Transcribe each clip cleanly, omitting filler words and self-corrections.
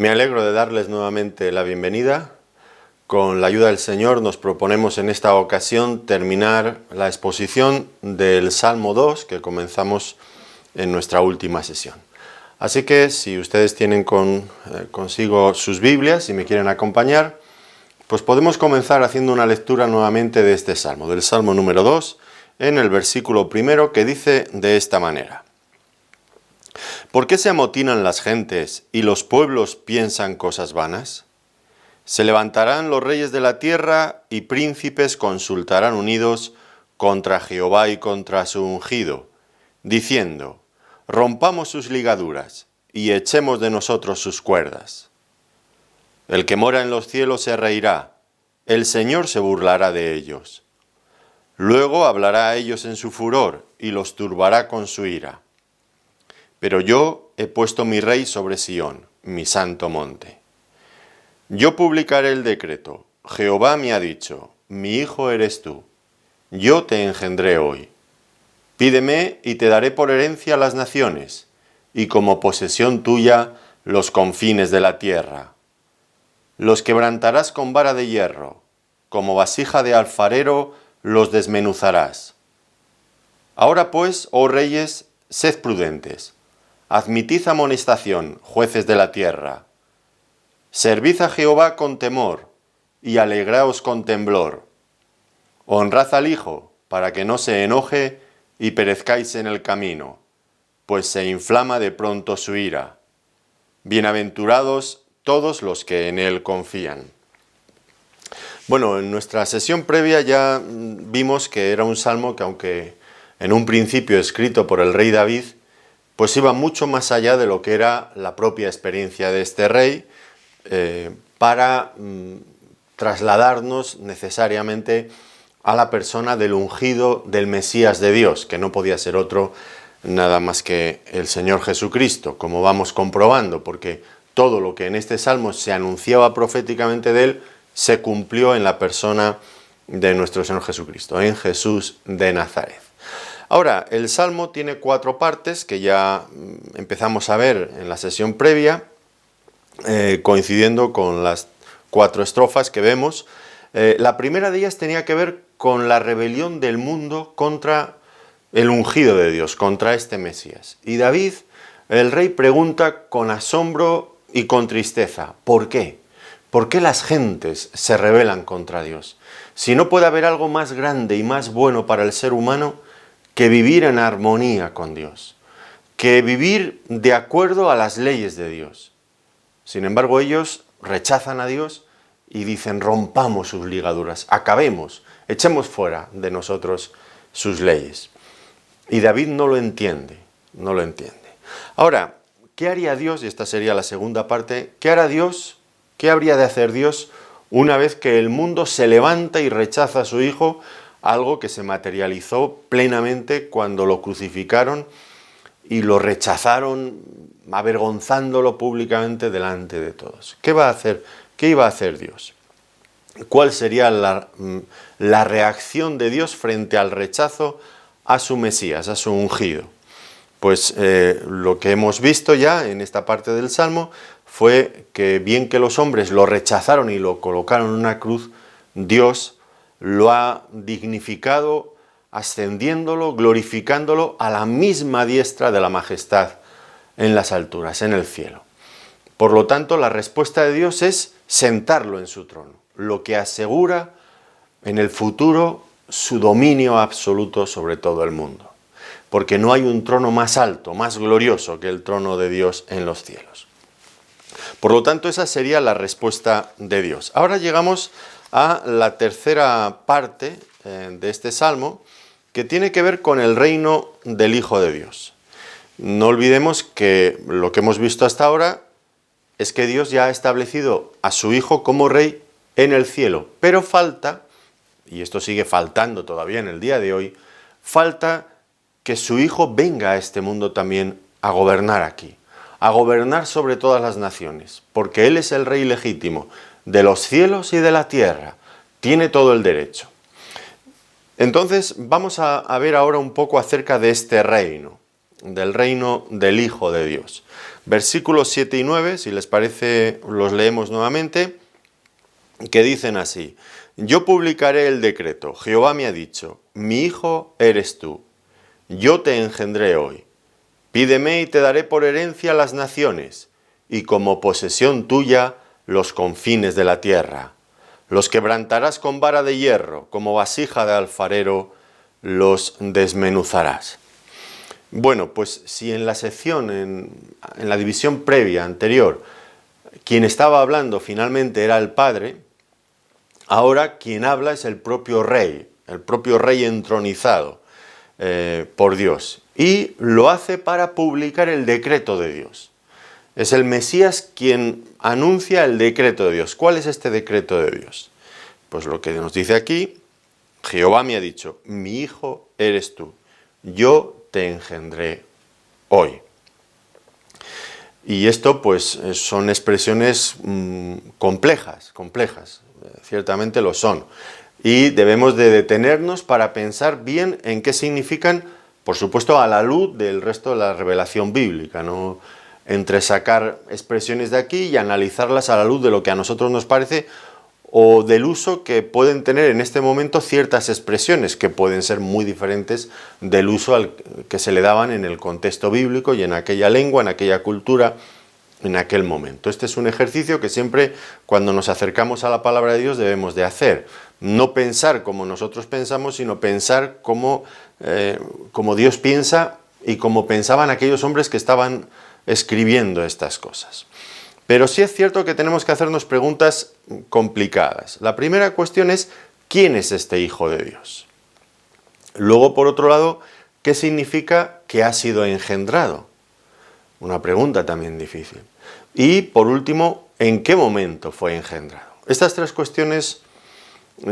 Me alegro de darles nuevamente la bienvenida. Con la ayuda del Señor nos proponemos en esta ocasión terminar la exposición del Salmo 2 que comenzamos en nuestra última sesión. Así que si ustedes tienen consigo sus Biblias y me quieren acompañar, pues podemos comenzar haciendo una lectura nuevamente de este Salmo, del Salmo número 2, en el versículo primero, que dice de esta manera: ¿Por qué se amotinan las gentes y los pueblos piensan cosas vanas? Se levantarán los reyes de la tierra y príncipes consultarán unidos contra Jehová y contra su ungido, diciendo: rompamos sus ligaduras y echemos de nosotros sus cuerdas. El que mora en los cielos se reirá, el Señor se burlará de ellos. Luego hablará a ellos en su furor y los turbará con su ira. Pero yo he puesto mi rey sobre Sión, mi santo monte. Yo publicaré el decreto. Jehová me ha dicho: mi hijo eres tú. Yo te engendré hoy. Pídeme y te daré por herencia las naciones, y como posesión tuya los confines de la tierra. Los quebrantarás con vara de hierro, como vasija de alfarero los desmenuzarás. Ahora pues, oh reyes, sed prudentes. Admitid amonestación, jueces de la tierra. Servid a Jehová con temor, y alegraos con temblor. Honrad al Hijo, para que no se enoje y perezcáis en el camino, pues se inflama de pronto su ira. Bienaventurados todos los que en él confían. Bueno, en nuestra sesión previa ya vimos que era un salmo que, aunque en un principio escrito por el rey David, pues iba mucho más allá de lo que era la propia experiencia de este rey, para trasladarnos necesariamente a la persona del ungido, del Mesías de Dios, que no podía ser otro nada más que el Señor Jesucristo, como vamos comprobando, porque todo lo que en este salmo se anunciaba proféticamente de él, se cumplió en la persona de nuestro Señor Jesucristo, en Jesús de Nazaret. Ahora, el Salmo tiene 4 partes que ya empezamos a ver en la sesión previa, coincidiendo con las 4 estrofas que vemos. La primera de ellas tenía que ver con la rebelión del mundo contra el ungido de Dios, contra este Mesías. Y David, el rey, pregunta con asombro y con tristeza: ¿por qué? ¿Por qué las gentes se rebelan contra Dios? Si no puede haber algo más grande y más bueno para el ser humano que vivir en armonía con Dios, que vivir de acuerdo a las leyes de Dios. Sin embargo, ellos rechazan a Dios y dicen: rompamos sus ligaduras, acabemos, echemos fuera de nosotros sus leyes. Y David no lo entiende, no lo entiende. Ahora, ¿qué haría Dios? Y esta sería la segunda parte. ¿Qué hará Dios? ¿Qué habría de hacer Dios una vez que el mundo se levanta y rechaza a su Hijo? Algo que se materializó plenamente cuando lo crucificaron y lo rechazaron, avergonzándolo públicamente delante de todos. ¿Qué va a hacer? ¿Qué iba a hacer Dios? ¿Cuál sería la reacción de Dios frente al rechazo a su Mesías, a su ungido? Pues lo que hemos visto ya en esta parte del Salmo fue que, bien que los hombres lo rechazaron y lo colocaron en una cruz, Dios lo ha dignificado, ascendiéndolo, glorificándolo a la misma diestra de la majestad en las alturas, en el cielo. Por lo tanto, la respuesta de Dios es sentarlo en su trono, lo que asegura en el futuro su dominio absoluto sobre todo el mundo. Porque no hay un trono más alto, más glorioso que el trono de Dios en los cielos. Por lo tanto, esa sería la respuesta de Dios. Ahora llegamos a la tercera parte de este salmo, que tiene que ver con el reino del Hijo de Dios. No olvidemos que lo que hemos visto hasta ahora es que Dios ya ha establecido a su Hijo como rey en el cielo, pero falta, y esto sigue faltando todavía en el día de hoy, falta que su Hijo venga a este mundo también a gobernar aquí, a gobernar sobre todas las naciones, porque Él es el rey legítimo de los cielos y de la tierra, tiene todo el derecho. Entonces vamos a ver ahora un poco acerca de este reino. del reino del Hijo de Dios. Versículos 7 y 9, si les parece, los leemos nuevamente, que dicen así: yo publicaré el decreto, Jehová me ha dicho, mi hijo eres tú, yo te engendré hoy. Pídeme y te daré por herencia las naciones, y como posesión tuya los confines de la tierra. Los quebrantarás con vara de hierro, como vasija de alfarero los desmenuzarás. Bueno, pues si en la sección, en la división previa, anterior, quien estaba hablando finalmente era el Padre, ahora quien habla es el propio rey entronizado por Dios. Y lo hace para publicar el decreto de Dios. Es el Mesías quien anuncia el decreto de Dios. ¿Cuál es este decreto de Dios? Pues lo que nos dice aquí: Jehová me ha dicho, mi hijo eres tú, yo te engendré hoy. Y esto pues son expresiones complejas, ciertamente lo son. Y debemos de detenernos para pensar bien en qué significan, por supuesto a la luz del resto de la revelación bíblica, no entresacar expresiones de aquí y analizarlas a la luz de lo que a nosotros nos parece o del uso que pueden tener en este momento ciertas expresiones que pueden ser muy diferentes del uso al que se le daban en el contexto bíblico y en aquella lengua, en aquella cultura, en aquel momento. Este es un ejercicio que siempre cuando nos acercamos a la palabra de Dios debemos de hacer. No pensar como nosotros pensamos, sino pensar como Dios piensa y como pensaban aquellos hombres que estaban escribiendo estas cosas. Pero sí es cierto que tenemos que hacernos preguntas complicadas. La primera cuestión es: ¿quién es este Hijo de Dios? Luego, por otro lado, ¿qué significa que ha sido engendrado? Una pregunta también difícil. Y, por último, ¿en qué momento fue engendrado? Estas tres cuestiones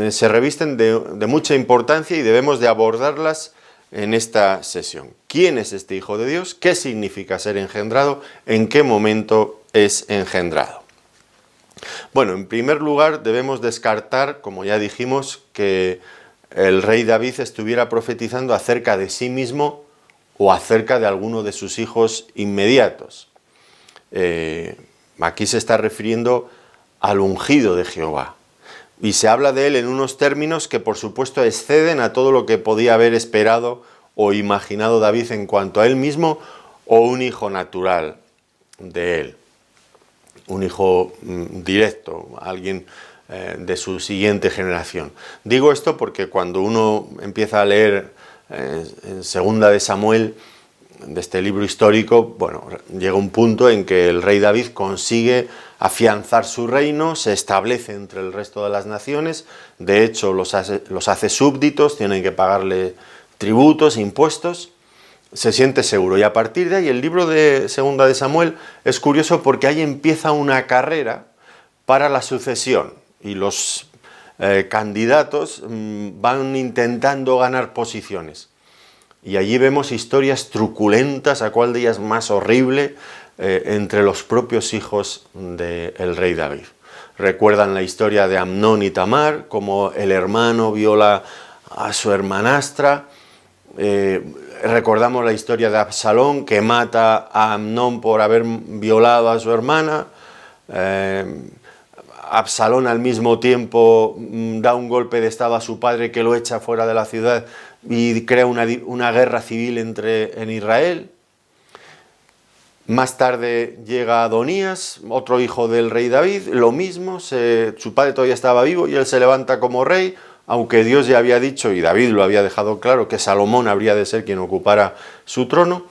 se revisten de mucha importancia y debemos de abordarlas en esta sesión. ¿Quién es este Hijo de Dios? ¿Qué significa ser engendrado? ¿En qué momento es engendrado? Bueno, en primer lugar debemos descartar, como ya dijimos, que el rey David estuviera profetizando acerca de sí mismo o acerca de alguno de sus hijos inmediatos. Aquí se está refiriendo al ungido de Jehová. Y se habla de él en unos términos que por supuesto exceden a todo lo que podía haber esperado o imaginado David en cuanto a él mismo o un hijo natural de él. Un hijo directo, alguien de su siguiente generación. Digo esto porque cuando uno empieza a leer en Segunda de Samuel, de este libro histórico, bueno, llega un punto en que el rey David consigue afianzar su reino, se establece entre el resto de las naciones, de hecho los hace súbditos, tienen que pagarle tributos, impuestos, se siente seguro. Y a partir de ahí el libro de Segunda de Samuel es curioso porque ahí empieza una carrera para la sucesión y los candidatos van intentando ganar posiciones. Y allí vemos historias truculentas, a cuál de ellas más horrible, entre los propios hijos del rey David. Recuerdan la historia de Amnón y Tamar, como el hermano viola a su hermanastra. Recordamos la historia de Absalón, que mata a Amnón por haber violado a su hermana. Absalón al mismo tiempo da un golpe de estado a su padre, que lo echa fuera de la ciudad y crea una guerra civil en Israel. Más tarde llega Adonías, otro hijo del rey David, lo mismo, su padre todavía estaba vivo y él se levanta como rey, aunque Dios ya había dicho, y David lo había dejado claro, que Salomón habría de ser quien ocupara su trono,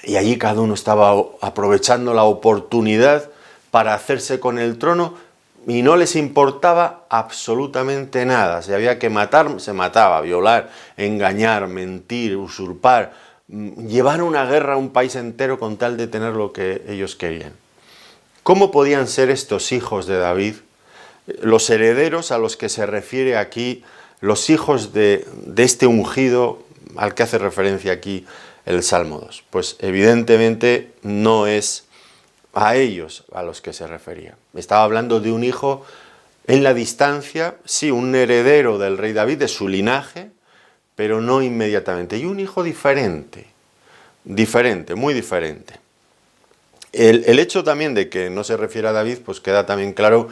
y allí cada uno estaba aprovechando la oportunidad para hacerse con el trono, y no les importaba absolutamente nada. Si había que matar, se mataba, violar, engañar, mentir, usurpar, llevar una guerra a un país entero con tal de tener lo que ellos querían. ¿Cómo podían ser estos hijos de David, los herederos a los que se refiere aquí, los hijos de este ungido al que hace referencia aquí el Salmo 2? Pues evidentemente no es a ellos a los que se refería. Estaba hablando de un hijo en la distancia, sí, un heredero del rey David, de su linaje, pero no inmediatamente. Y un hijo diferente, diferente, muy diferente. El hecho también de que no se refiere a David, pues queda también claro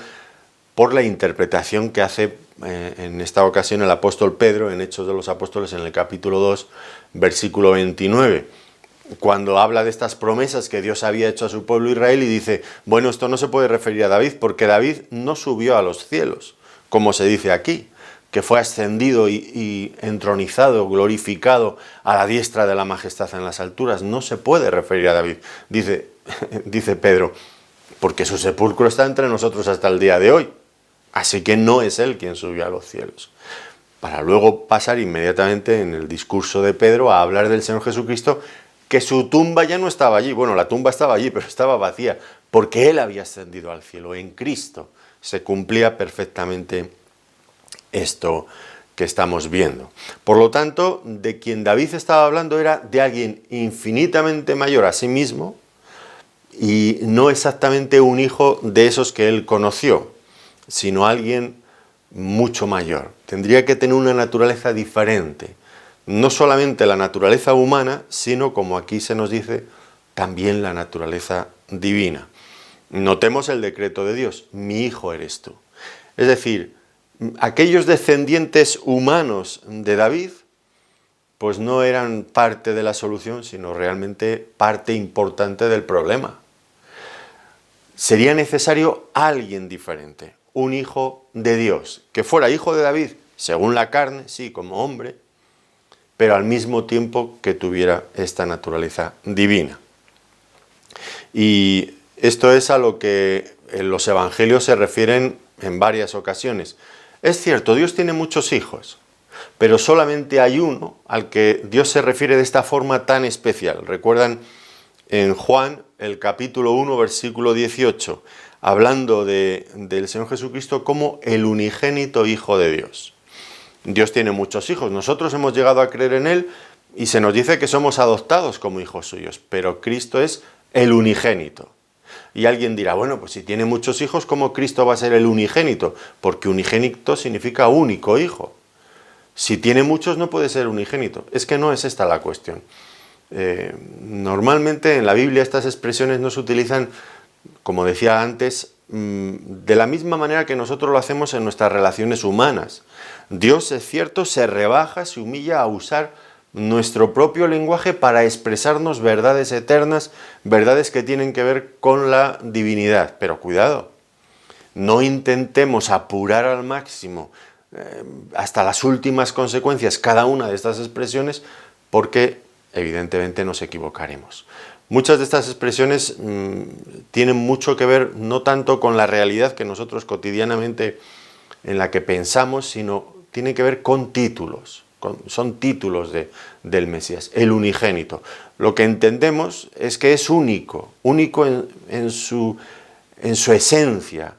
por la interpretación que hace en esta ocasión el apóstol Pedro en Hechos de los Apóstoles en el capítulo 2, versículo 29, cuando habla de estas promesas que Dios había hecho a su pueblo Israel y dice, bueno, esto no se puede referir a David porque David no subió a los cielos, como se dice aquí, que fue ascendido y entronizado, glorificado a la diestra de la majestad en las alturas. No se puede referir a David, dice Pedro, porque su sepulcro está entre nosotros hasta el día de hoy. Así que no es él quien subió a los cielos. Para luego pasar inmediatamente en el discurso de Pedro a hablar del Señor Jesucristo, que su tumba ya no estaba allí. Bueno, la tumba estaba allí, pero estaba vacía, porque él había ascendido al cielo. En Cristo se cumplía perfectamente esto que estamos viendo. Por lo tanto, de quien David estaba hablando era de alguien infinitamente mayor a sí mismo y no exactamente un hijo de esos que él conoció, sino alguien mucho mayor. Tendría que tener una naturaleza diferente. No solamente la naturaleza humana, sino, como aquí se nos dice, también la naturaleza divina. Notemos el decreto de Dios, mi hijo eres tú. Es decir, aquellos descendientes humanos de David, pues no eran parte de la solución, sino realmente parte importante del problema. Sería necesario alguien diferente, un hijo de Dios, que fuera hijo de David, según la carne, sí, como hombre, pero al mismo tiempo que tuviera esta naturaleza divina. Y esto es a lo que en los evangelios se refieren en varias ocasiones. Es cierto, Dios tiene muchos hijos, pero solamente hay uno al que Dios se refiere de esta forma tan especial. Recuerdan en Juan, el capítulo 1, versículo 18, hablando del Señor Jesucristo como el unigénito Hijo de Dios. Dios tiene muchos hijos, nosotros hemos llegado a creer en Él y se nos dice que somos adoptados como hijos suyos, pero Cristo es el unigénito. Y alguien dirá, bueno, pues si tiene muchos hijos, ¿cómo Cristo va a ser el unigénito? Porque unigénito significa único hijo. Si tiene muchos no puede ser unigénito. Es que no es esta la cuestión. Normalmente en la Biblia estas expresiones no se utilizan, como decía antes, de la misma manera que nosotros lo hacemos en nuestras relaciones humanas. Dios, es cierto, se rebaja, se humilla a usar nuestro propio lenguaje para expresarnos verdades eternas, verdades que tienen que ver con la divinidad. Pero cuidado, no intentemos apurar al máximo hasta las últimas consecuencias cada una de estas expresiones, porque evidentemente nos equivocaremos. Muchas de estas expresiones tienen mucho que ver no tanto con la realidad que nosotros cotidianamente en la que pensamos, sino tienen que ver con títulos. Son títulos del Mesías, el unigénito. Lo que entendemos es que es único, único en su esencia,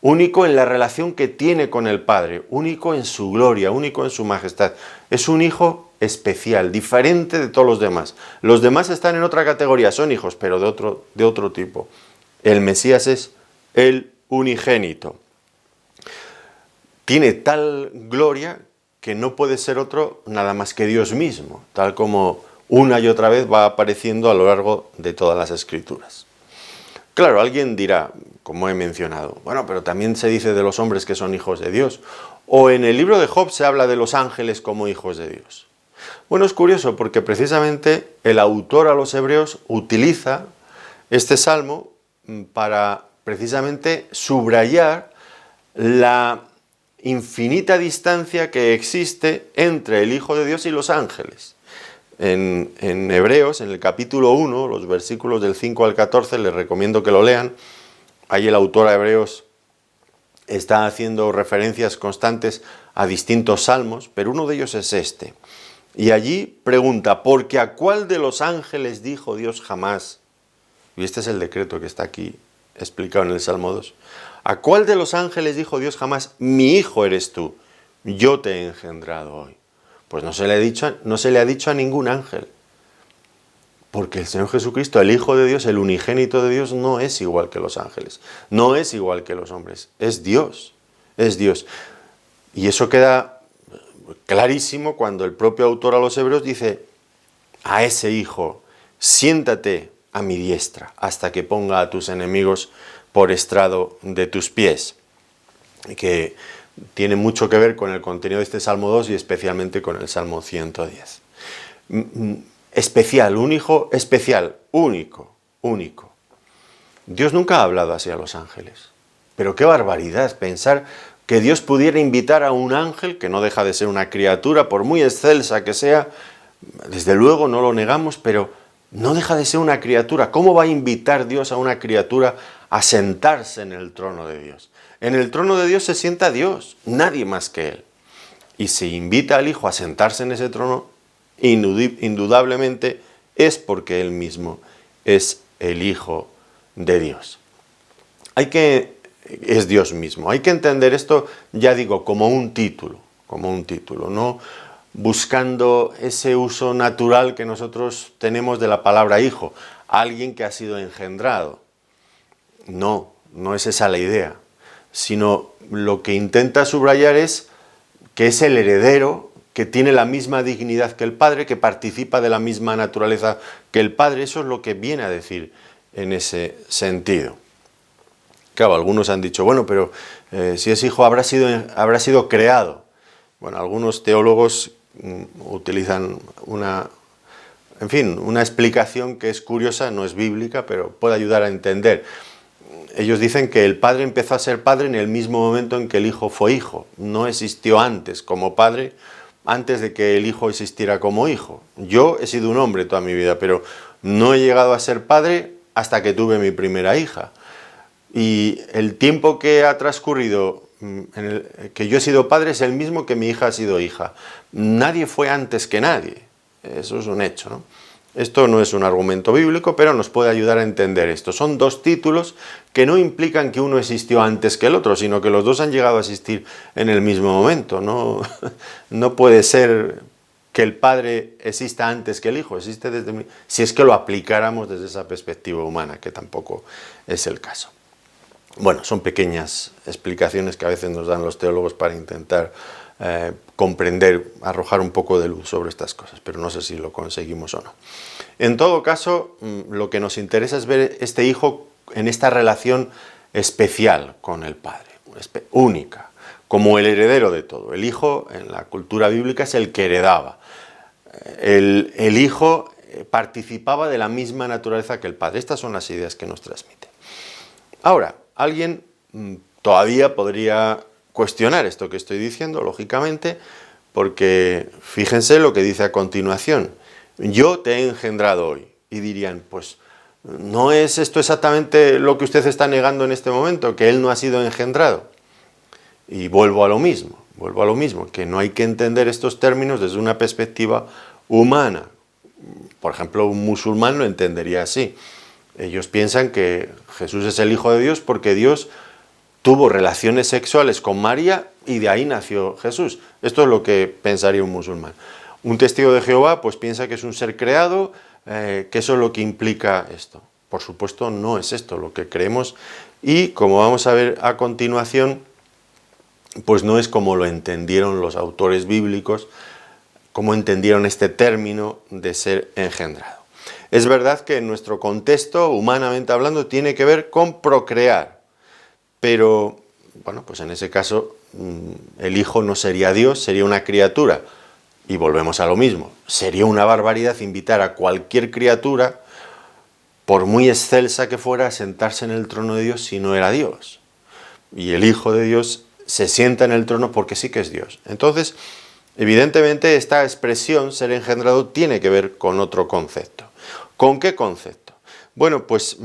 único en la relación que tiene con el Padre, único en su gloria, único en su majestad. Es un hijo especial, diferente de todos los demás. Los demás están en otra categoría, son hijos, pero de otro tipo. El Mesías es el unigénito. Tiene tal gloria que no puede ser otro nada más que Dios mismo, tal como una y otra vez va apareciendo a lo largo de todas las Escrituras. Claro, alguien dirá, como he mencionado, bueno, pero también se dice de los hombres que son hijos de Dios, o en el libro de Job se habla de los ángeles como hijos de Dios. Bueno, es curioso porque precisamente el autor a los hebreos utiliza este salmo para precisamente subrayar la infinita distancia que existe entre el Hijo de Dios y los ángeles. En Hebreos, en el capítulo 1, los versículos del 5 al 14, les recomiendo que lo lean. Ahí el autor a Hebreos está haciendo referencias constantes a distintos salmos, pero uno de ellos es este. Y allí pregunta, ¿porque a cuál de los ángeles dijo Dios jamás? Y este es el decreto que está aquí explicado en el Salmo 2. ¿A cuál de los ángeles dijo Dios jamás, mi hijo eres tú, yo te he engendrado hoy? Pues no se le ha dicho a ningún ángel. Porque el Señor Jesucristo, el Hijo de Dios, el unigénito de Dios, no es igual que los ángeles, no es igual que los hombres, es Dios, es Dios. Y eso queda clarísimo cuando el propio autor a los hebreos dice, a ese Hijo siéntate a mi diestra hasta que ponga a tus enemigos por estrado de tus pies. Que tiene mucho que ver con el contenido de este Salmo 2 y especialmente con el Salmo 110. Especial, un hijo especial, único, único. Dios nunca ha hablado así a los ángeles. Pero qué barbaridad pensar que Dios pudiera invitar a un ángel, que no deja de ser una criatura, por muy excelsa que sea, desde luego no lo negamos, pero no deja de ser una criatura. ¿Cómo va a invitar Dios a una criatura a sentarse en el trono de Dios? En el trono de Dios se sienta Dios, nadie más que Él. Y si invita al Hijo a sentarse en ese trono, indudablemente es porque Él mismo es el Hijo de Dios. Es Dios mismo. Hay que entender esto, ya digo, como un título, no buscando ese uso natural que nosotros tenemos de la palabra hijo, alguien que ha sido engendrado. No es esa la idea, sino lo que intenta subrayar es que es el heredero, que tiene la misma dignidad que el Padre, que participa de la misma naturaleza que el Padre. Eso es lo que viene a decir en ese sentido. Claro, algunos han dicho, bueno, pero si es hijo habrá sido creado. Bueno, algunos teólogos utilizan una explicación que es curiosa, no es bíblica, pero puede ayudar a entender. Ellos dicen que el Padre empezó a ser Padre en el mismo momento en que el Hijo fue Hijo. No existió antes como Padre, antes de que el Hijo existiera como Hijo. Yo he sido un hombre toda mi vida, pero no he llegado a ser Padre hasta que tuve mi primera hija. Y el tiempo que ha transcurrido, que yo he sido padre, es el mismo que mi hija ha sido hija. Nadie fue antes que nadie. Eso es un hecho, ¿no? Esto no es un argumento bíblico, pero nos puede ayudar a entender esto. Son dos títulos que no implican que uno existió antes que el otro, sino que los dos han llegado a existir en el mismo momento. No puede ser que el Padre exista antes que el Hijo, existe si es que lo aplicáramos desde esa perspectiva humana, que tampoco es el caso. Bueno, son pequeñas explicaciones que a veces nos dan los teólogos para intentar comprender, arrojar un poco de luz sobre estas cosas, pero no sé si lo conseguimos o no. En todo caso, lo que nos interesa es ver este hijo en esta relación especial con el Padre, única, como el heredero de todo. El hijo en la cultura bíblica es el que heredaba. El hijo participaba de la misma naturaleza que el Padre. Estas son las ideas que nos transmite. Ahora, alguien todavía podría cuestionar esto que estoy diciendo, lógicamente, porque fíjense lo que dice a continuación. Yo te he engendrado hoy. Y dirían, pues, ¿no es esto exactamente lo que usted está negando en este momento? Que él no ha sido engendrado. Y vuelvo a lo mismo, que no hay que entender estos términos desde una perspectiva humana. Por ejemplo, un musulmán lo entendería así. Ellos piensan que Jesús es el Hijo de Dios porque Dios tuvo relaciones sexuales con María y de ahí nació Jesús. Esto es lo que pensaría un musulmán. Un testigo de Jehová pues piensa que es un ser creado, que eso es lo que implica esto. Por supuesto no es esto lo que creemos y como vamos a ver a continuación, pues no es como lo entendieron los autores bíblicos, como entendieron este término de ser engendrado. Es verdad que en nuestro contexto, humanamente hablando, tiene que ver con procrear, pero, bueno, pues en ese caso el hijo no sería Dios, sería una criatura, y volvemos a lo mismo, sería una barbaridad invitar a cualquier criatura, por muy excelsa que fuera, a sentarse en el trono de Dios si no era Dios, y el Hijo de Dios se sienta en el trono porque sí que es Dios. Entonces, evidentemente esta expresión, ser engendrado, tiene que ver con otro concepto. ¿Con qué concepto? Bueno, pues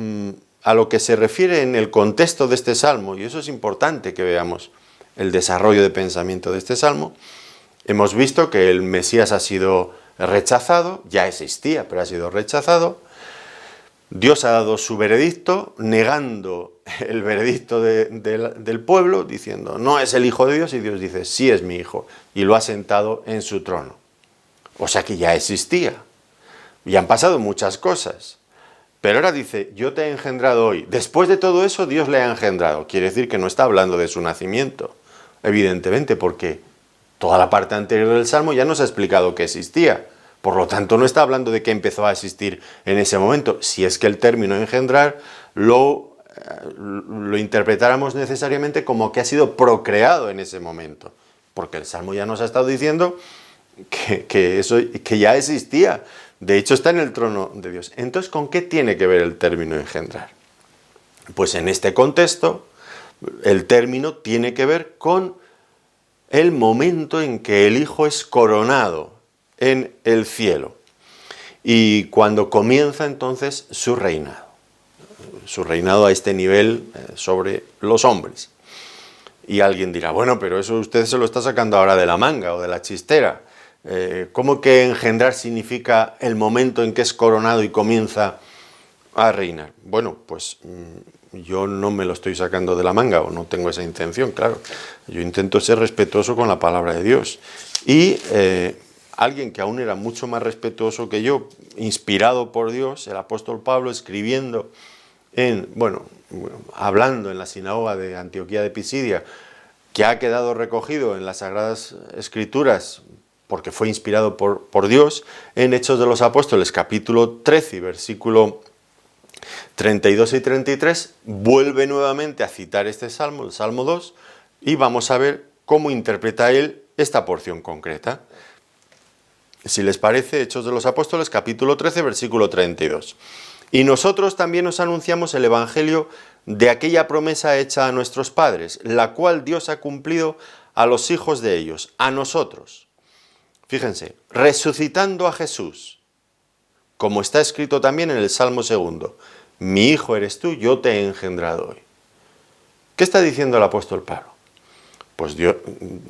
a lo que se refiere en el contexto de este salmo, y eso es importante que veamos el desarrollo de pensamiento de este salmo, hemos visto que el Mesías ha sido rechazado, ya existía, pero ha sido rechazado. Dios ha dado su veredicto, negando el veredicto del pueblo, diciendo, no es el Hijo de Dios, y Dios dice, sí es mi Hijo, y lo ha sentado en su trono. O sea que ya existía. Y han pasado muchas cosas. Pero ahora dice, yo te he engendrado hoy. Después de todo eso, Dios le ha engendrado. Quiere decir que no está hablando de su nacimiento, evidentemente, porque toda la parte anterior del Salmo ya nos ha explicado que existía. Por lo tanto, no está hablando de que empezó a existir en ese momento. Si es que el término engendrar lo interpretáramos necesariamente como que ha sido procreado en ese momento. Porque el Salmo ya nos ha estado diciendo que eso que ya existía. De hecho, está en el trono de Dios. Entonces, ¿con qué tiene que ver el término engendrar? Pues en este contexto, el término tiene que ver con el momento en que el Hijo es coronado en el cielo y cuando comienza entonces su reinado a este nivel sobre los hombres. Y alguien dirá, bueno, pero eso usted se lo está sacando ahora de la manga o de la chistera. ¿Cómo que engendrar significa el momento en que es coronado y comienza a reinar? Bueno, pues yo no me lo estoy sacando de la manga o no tengo esa intención, claro. Yo intento ser respetuoso con la palabra de Dios. Y alguien que aún era mucho más respetuoso que yo, inspirado por Dios, el apóstol Pablo, escribiendo hablando en la sinagoga de Antioquía de Pisidia, que ha quedado recogido en las Sagradas Escrituras, porque fue inspirado por Dios, en Hechos de los Apóstoles, capítulo 13, versículo 32 y 33, vuelve nuevamente a citar este salmo, el Salmo 2, y vamos a ver cómo interpreta él esta porción concreta. Si les parece, Hechos de los Apóstoles, capítulo 13, versículo 32. Y nosotros también os anunciamos el Evangelio de aquella promesa hecha a nuestros padres, la cual Dios ha cumplido a los hijos de ellos, a nosotros. Fíjense, resucitando a Jesús, como está escrito también en el Salmo 2, mi hijo eres tú, yo te he engendrado hoy. ¿Qué está diciendo el apóstol Pablo? Pues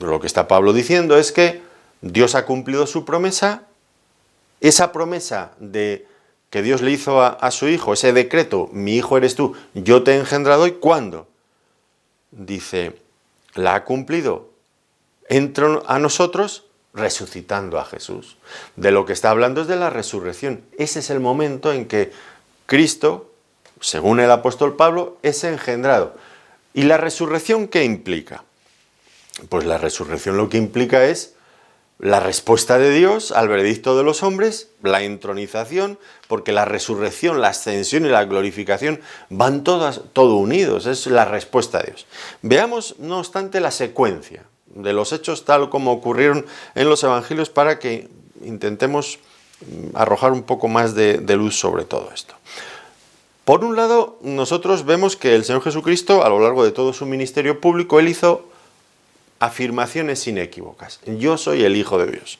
lo que está Pablo diciendo es que Dios ha cumplido su promesa, esa promesa de que Dios le hizo a su hijo, ese decreto, mi hijo eres tú, yo te he engendrado hoy, ¿cuándo? Dice, la ha cumplido entre a nosotros resucitando a Jesús. De lo que está hablando es de la resurrección. Ese es el momento en que Cristo, según el apóstol Pablo, es engendrado. ¿Y la resurrección qué implica? Pues la resurrección lo que implica es la respuesta de Dios al veredicto de los hombres, la entronización, porque la resurrección, la ascensión y la glorificación van todo unidos, es la respuesta de Dios. Veamos, no obstante, la secuencia de los hechos tal como ocurrieron en los evangelios para que intentemos arrojar un poco más de luz sobre todo esto. Por un lado, nosotros vemos que el Señor Jesucristo, a lo largo de todo su ministerio público, él hizo afirmaciones inequívocas. Yo soy el Hijo de Dios.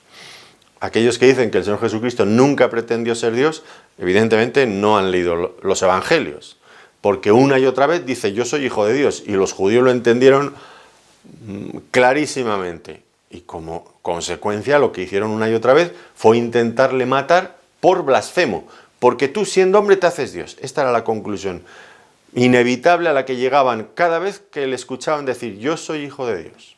Aquellos que dicen que el Señor Jesucristo nunca pretendió ser Dios, evidentemente no han leído los evangelios, porque una y otra vez dice yo soy Hijo de Dios, y los judíos lo entendieron clarísimamente, y como consecuencia lo que hicieron una y otra vez fue intentarle matar por blasfemo, porque tú siendo hombre te haces Dios. Esta era la conclusión inevitable a la que llegaban cada vez que le escuchaban decir yo soy Hijo de Dios.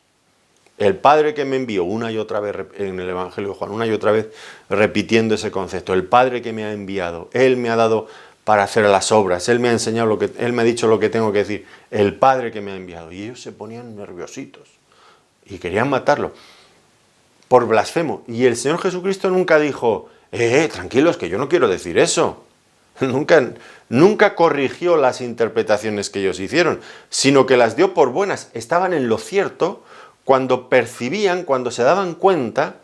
El Padre que me envió, una y otra vez en el Evangelio de Juan, una y otra vez repitiendo ese concepto, el Padre que me ha enviado, Él me ha dado para hacer las obras, Él me ha enseñado Él me ha dicho lo que tengo que decir, el Padre que me ha enviado. Y ellos se ponían nerviositos y querían matarlo por blasfemo. Y el Señor Jesucristo nunca dijo, tranquilos, que yo no quiero decir eso. Nunca corrigió las interpretaciones que ellos hicieron, sino que las dio por buenas. Estaban en lo cierto cuando percibían, cuando se daban cuenta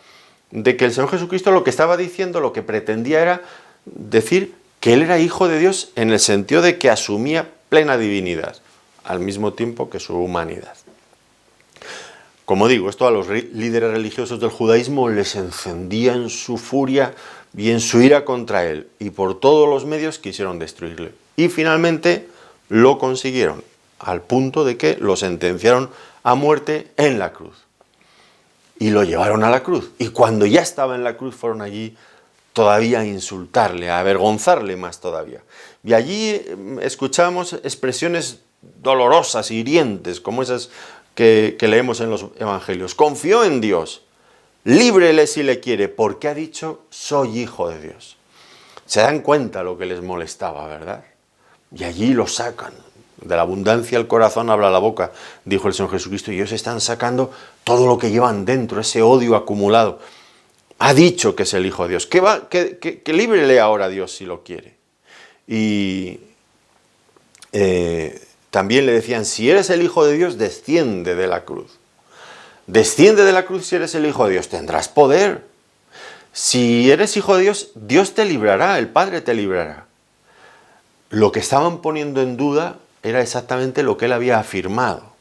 de que el Señor Jesucristo lo que estaba diciendo, lo que pretendía era decir que Él era Hijo de Dios en el sentido de que asumía plena divinidad, al mismo tiempo que su humanidad. Como digo, esto a los líderes religiosos del judaísmo les encendía en su furia y en su ira contra Él, y por todos los medios quisieron destruirle. Y finalmente lo consiguieron, al punto de que lo sentenciaron a muerte en la cruz. Y lo llevaron a la cruz. Y cuando ya estaba en la cruz fueron allí todavía a insultarle, a avergonzarle más todavía. Y allí escuchamos expresiones dolorosas, hirientes, como esas que leemos en los evangelios. Confió en Dios, líbrele si le quiere, porque ha dicho, soy Hijo de Dios. Se dan cuenta lo que les molestaba, ¿verdad? Y allí lo sacan. De la abundancia el corazón habla la boca, dijo el Señor Jesucristo, y ellos están sacando todo lo que llevan dentro, ese odio acumulado. Ha dicho que es el Hijo de Dios. Que líbrele ahora a Dios si lo quiere. Y también le decían, si eres el Hijo de Dios, desciende de la cruz. Desciende de la cruz si eres el Hijo de Dios, tendrás poder. Si eres Hijo de Dios, Dios te librará, el Padre te librará. Lo que estaban poniendo en duda era exactamente lo que él había afirmado.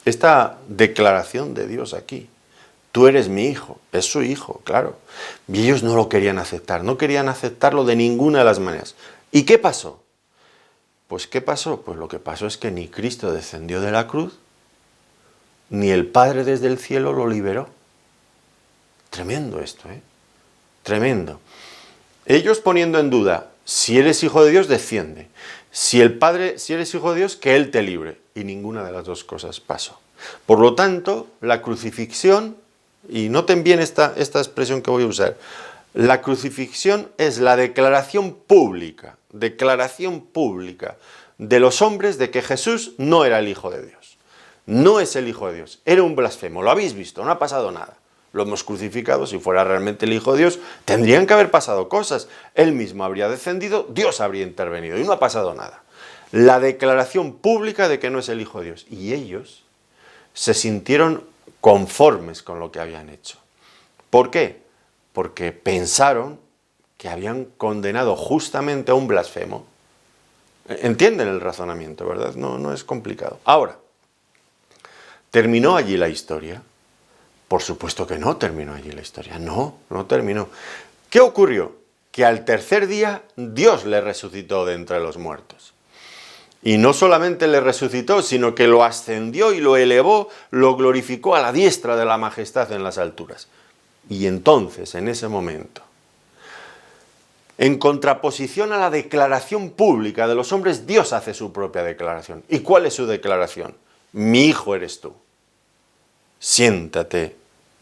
Esta declaración de Dios aquí. Tú eres mi hijo, es su hijo, claro. Y ellos no lo querían aceptar, no querían aceptarlo de ninguna de las maneras. ¿Y qué pasó? Pues ¿qué pasó? Pues lo que pasó es que ni Cristo descendió de la cruz, ni el Padre desde el cielo lo liberó. Tremendo esto, ¿eh? Tremendo. Ellos poniendo en duda, si eres hijo de Dios, desciende. Si eres hijo de Dios, que Él te libre. Y ninguna de las dos cosas pasó. Por lo tanto, la crucifixión, y noten bien esta expresión que voy a usar, la crucifixión es la declaración pública de los hombres de que Jesús no era el Hijo de Dios. No es el Hijo de Dios, era un blasfemo, lo habéis visto, no ha pasado nada. Lo hemos crucificado, si fuera realmente el Hijo de Dios, tendrían que haber pasado cosas. Él mismo habría descendido, Dios habría intervenido y no ha pasado nada. La declaración pública de que no es el Hijo de Dios. Y ellos se sintieron conformes con lo que habían hecho. ¿Por qué? Porque pensaron que habían condenado justamente a un blasfemo. Entienden el razonamiento, ¿verdad? No es complicado. Ahora, ¿terminó allí la historia? Por supuesto que no terminó allí la historia. No terminó. ¿Qué ocurrió? Que al tercer día Dios le resucitó de entre los muertos. Y no solamente le resucitó, sino que lo ascendió y lo elevó, lo glorificó a la diestra de la majestad en las alturas. Y entonces, en ese momento, en contraposición a la declaración pública de los hombres, Dios hace su propia declaración. ¿Y cuál es su declaración? Mi hijo eres tú. Siéntate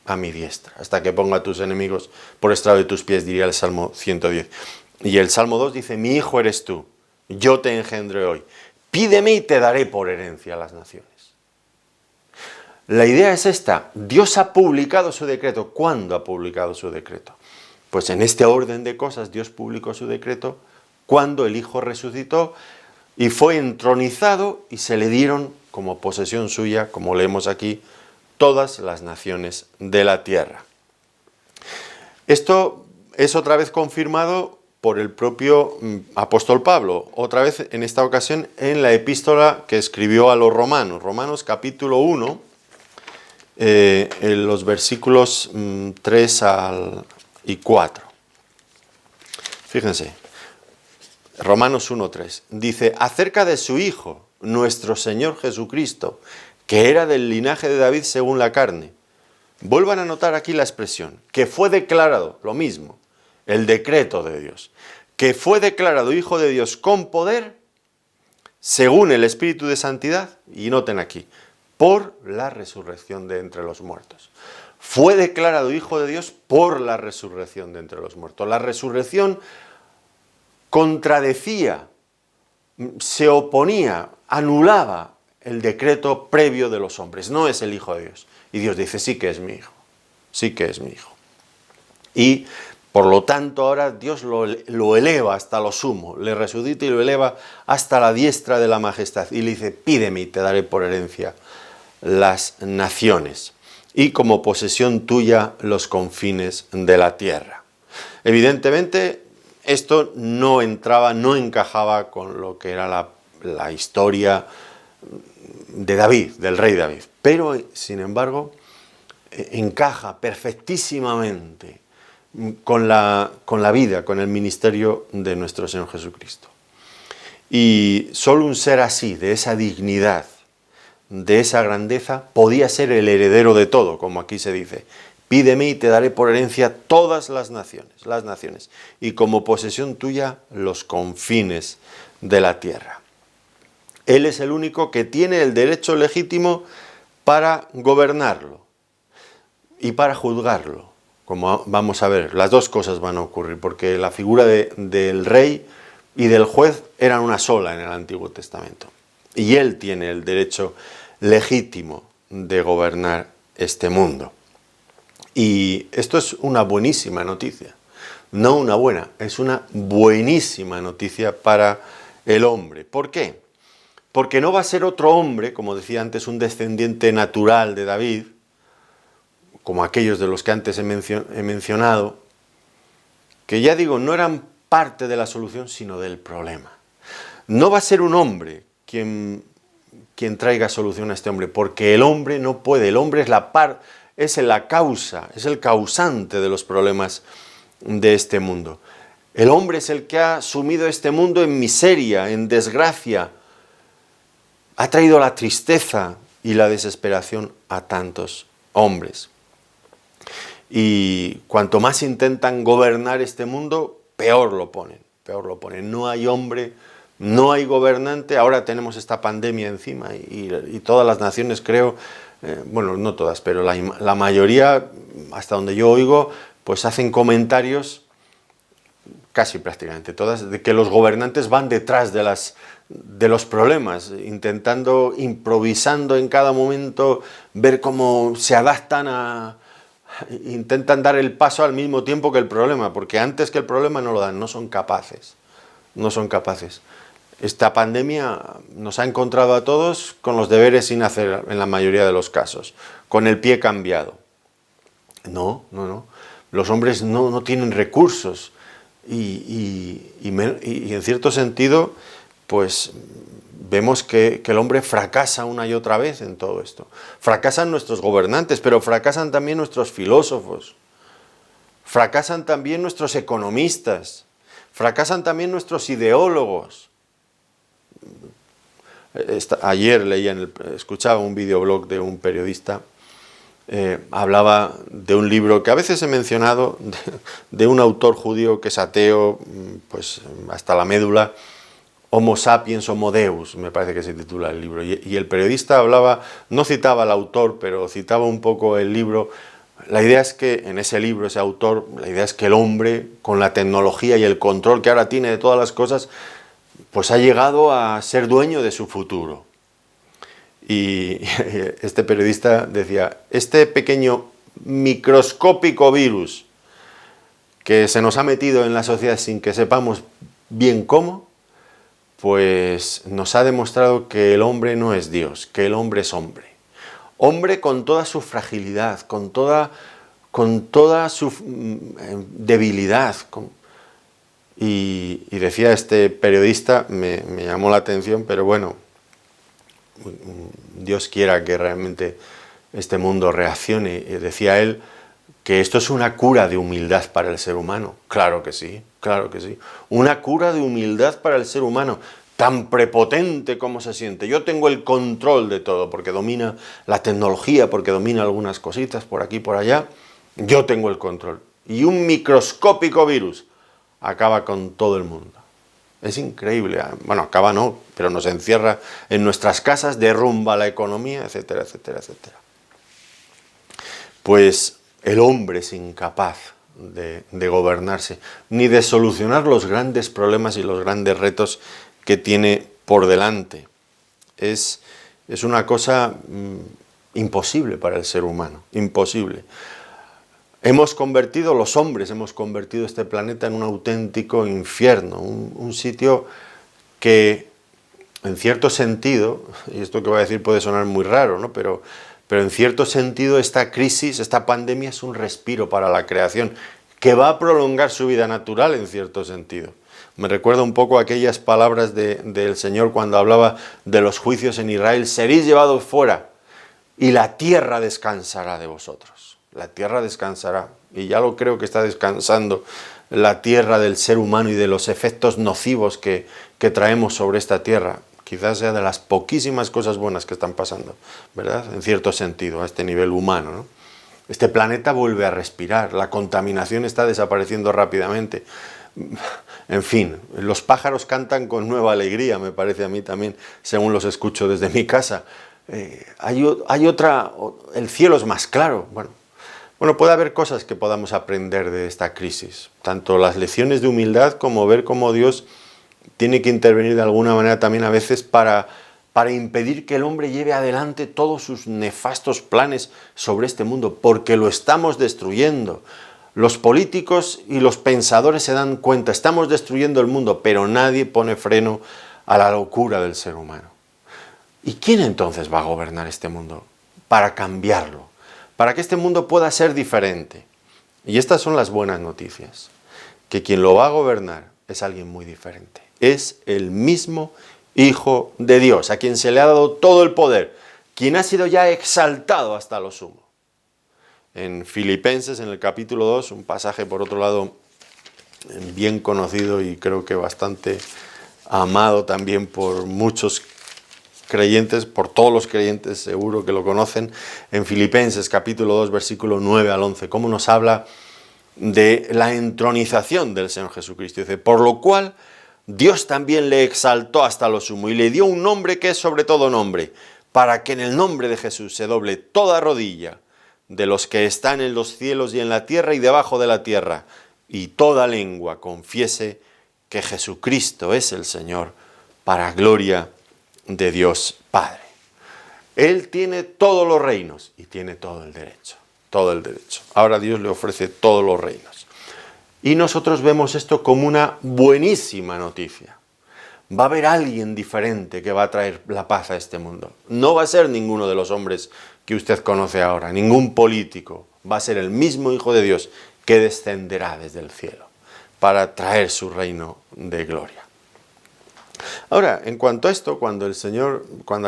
a mi diestra, hasta que ponga a tus enemigos por estrado de tus pies, diría el Salmo 110. Y el Salmo 2 dice, mi hijo eres tú, yo te engendré hoy. Pídeme y te daré por herencia a las naciones. La idea es esta, Dios ha publicado su decreto. ¿Cuándo ha publicado su decreto? Pues en este orden de cosas Dios publicó su decreto cuando el Hijo resucitó y fue entronizado y se le dieron como posesión suya, como leemos aquí, todas las naciones de la tierra. Esto es otra vez confirmado por el propio apóstol Pablo, otra vez en esta ocasión en la epístola que escribió a los romanos, Romanos capítulo 1, en los versículos 3 y 4. Fíjense, Romanos 1:3, dice, acerca de su Hijo, nuestro Señor Jesucristo, que era del linaje de David según la carne. Vuelvan a notar aquí la expresión, que fue declarado, lo mismo, el decreto de Dios, que fue declarado Hijo de Dios con poder, según el Espíritu de Santidad, y noten aquí, por la resurrección de entre los muertos. Fue declarado Hijo de Dios por la resurrección de entre los muertos. La resurrección contradecía, se oponía, anulaba el decreto previo de los hombres. No es el Hijo de Dios. Y Dios dice, sí que es mi Hijo. Sí que es mi Hijo. Y por lo tanto ahora Dios lo eleva hasta lo sumo. Le resucita y lo eleva hasta la diestra de la majestad. Y le dice, pídeme y te daré por herencia las naciones. Y como posesión tuya los confines de la tierra. Evidentemente esto no encajaba con lo que era la historia de David, del rey David, pero sin embargo encaja perfectísimamente con la vida, con el ministerio de nuestro Señor Jesucristo. Y solo un ser así, de esa dignidad, de esa grandeza, podía ser el heredero de todo, como aquí se dice. Pídeme y te daré por herencia todas las naciones, y como posesión tuya los confines de la tierra. Él es el único que tiene el derecho legítimo para gobernarlo y para juzgarlo. Como vamos a ver, las dos cosas van a ocurrir, porque la figura del rey y del juez eran una sola en el Antiguo Testamento. Y él tiene el derecho legítimo de gobernar este mundo. Y esto es una buenísima noticia. No una buena, es una buenísima noticia para el hombre. ¿Por qué? Porque no va a ser otro hombre, como decía antes, un descendiente natural de David, como aquellos de los que antes he mencionado, que ya digo, no eran parte de la solución, sino del problema. No va a ser un hombre quien traiga solución a este hombre, porque el hombre no puede, el hombre es la causa, es el causante de los problemas de este mundo. El hombre es el que ha sumido este mundo en miseria, en desgracia, ha traído la tristeza y la desesperación a tantos hombres. Y cuanto más intentan gobernar este mundo, peor lo ponen, peor lo ponen. No hay hombre, no hay gobernante, ahora tenemos esta pandemia encima y todas las naciones creo, bueno, no todas, pero la mayoría, hasta donde yo oigo, pues hacen comentarios, casi prácticamente todas, de que los gobernantes van detrás de los problemas, improvisando en cada momento, ver cómo se adaptan intentan dar el paso al mismo tiempo que el problema, porque antes que el problema no lo dan, no son capaces, no son capaces. Esta pandemia nos ha encontrado a todos con los deberes sin hacer en la mayoría de los casos, con el pie cambiado. No. Los hombres no tienen recursos y en cierto sentido, pues vemos que el hombre fracasa una y otra vez en todo esto. Fracasan nuestros gobernantes, pero fracasan también nuestros filósofos. Fracasan también nuestros economistas. Fracasan también nuestros ideólogos. Ayer escuchaba un videoblog de un periodista, hablaba de un libro que a veces he mencionado, de un autor judío que es ateo, pues hasta la médula, Homo sapiens Homo Deus, me parece que se titula el libro, y el periodista hablaba, no citaba al autor, pero citaba un poco el libro. La idea es que en ese libro, ese autor, la idea es que el hombre, con la tecnología y el control que ahora tiene de todas las cosas, pues ha llegado a ser dueño de su futuro. Y este periodista decía, este pequeño microscópico virus que se nos ha metido en la sociedad sin que sepamos bien cómo, pues nos ha demostrado que el hombre no es Dios, que el hombre es hombre. Hombre con toda su fragilidad, con toda su debilidad. Y decía este periodista, me llamó la atención, pero bueno, Dios quiera que realmente este mundo reaccione. Decía él que esto es una cura de humildad para el ser humano. Claro que sí, claro que sí. Una cura de humildad para el ser humano, tan prepotente como se siente. Yo tengo el control de todo, porque domina la tecnología, porque domina algunas cositas por aquí y por allá. Yo tengo el control. Y un microscópico virus acaba con todo el mundo. Es increíble. Bueno, acaba no, pero nos encierra en nuestras casas, derrumba la economía, etcétera, etcétera, etcétera. Pues el hombre es incapaz de gobernarse, ni de solucionar los grandes problemas y los grandes retos que tiene por delante. Es una cosa imposible para el ser humano, imposible. Los hombres hemos convertido este planeta en un auténtico infierno, un sitio que, en cierto sentido, y esto que voy a decir puede sonar muy raro, ¿no? Pero en cierto sentido esta crisis, esta pandemia es un respiro para la creación, que va a prolongar su vida natural en cierto sentido. Me recuerda un poco aquellas palabras del Señor cuando hablaba de los juicios en Israel: seréis llevados fuera y la tierra descansará de vosotros. La tierra descansará, y ya lo creo que está descansando la tierra del ser humano y de los efectos nocivos que traemos sobre esta tierra. Quizás sea de las poquísimas cosas buenas que están pasando, ¿verdad? En cierto sentido, a este nivel humano, ¿no? Este planeta vuelve a respirar, la contaminación está desapareciendo rápidamente. En fin, los pájaros cantan con nueva alegría, me parece a mí también, según los escucho desde mi casa. El cielo es más claro. Bueno, puede haber cosas que podamos aprender de esta crisis, tanto las lecciones de humildad como ver cómo Dios tiene que intervenir de alguna manera también a veces para para impedir que el hombre lleve adelante todos sus nefastos planes sobre este mundo, porque lo estamos destruyendo. Los políticos y los pensadores se dan cuenta, estamos destruyendo el mundo, pero nadie pone freno a la locura del ser humano. ¿Y quién entonces va a gobernar este mundo? Para cambiarlo, para que este mundo pueda ser diferente. Y estas son las buenas noticias, que quien lo va a gobernar es alguien muy diferente. Es el mismo Hijo de Dios, a quien se le ha dado todo el poder, quien ha sido ya exaltado hasta lo sumo. En Filipenses, en el capítulo 2, un pasaje por otro lado bien conocido y creo que bastante amado también por muchos creyentes, por todos los creyentes seguro que lo conocen, en Filipenses capítulo 2, versículo 9 al 11, cómo nos habla de la entronización del Señor Jesucristo. Dice, por lo cual Dios también le exaltó hasta lo sumo y le dio un nombre que es sobre todo nombre, para que en el nombre de Jesús se doble toda rodilla de los que están en los cielos y en la tierra y debajo de la tierra, y toda lengua confiese que Jesucristo es el Señor, para gloria de Dios Padre. Él tiene todos los reinos y tiene todo el derecho, todo el derecho. Ahora Dios le ofrece todos los reinos. Y nosotros vemos esto como una buenísima noticia. Va a haber alguien diferente que va a traer la paz a este mundo. No va a ser ninguno de los hombres que usted conoce ahora, ningún político. Va a ser el mismo Hijo de Dios que descenderá desde el cielo para traer su reino de gloria. Ahora, en cuanto a esto, cuando